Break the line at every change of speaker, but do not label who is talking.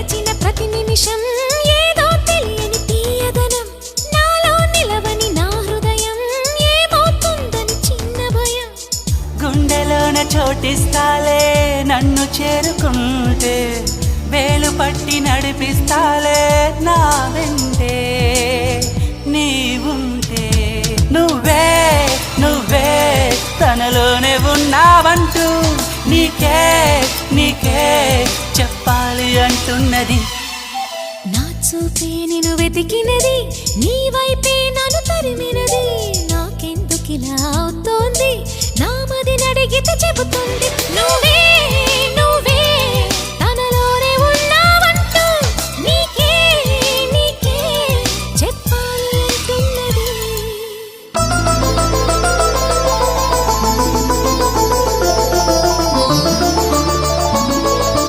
నిలచిన ప్రతి నిమిషం ఏదో తెలియని తీయదనం నాలో నిలవని నా హృదయం ఏమవుతుందని చిన్న భయం
గుండెలోన చోటిస్తాలే నన్ను చేరుకుంటే వేలు పట్టి నడిపిస్తాలే నా వెంటే నీవుంటే నువ్వే నువ్వే తనలోనే ఉన్నావంటూ నీకే నీకే చెప్పాలి అంటున్నది
నా చూపే నిన్ను వెతికినది నీ వైపే నన్ను తరిమినది నాకెందుకిలా అవుతోంది నా మది నడిగితే చెబుతుంది నువ్వే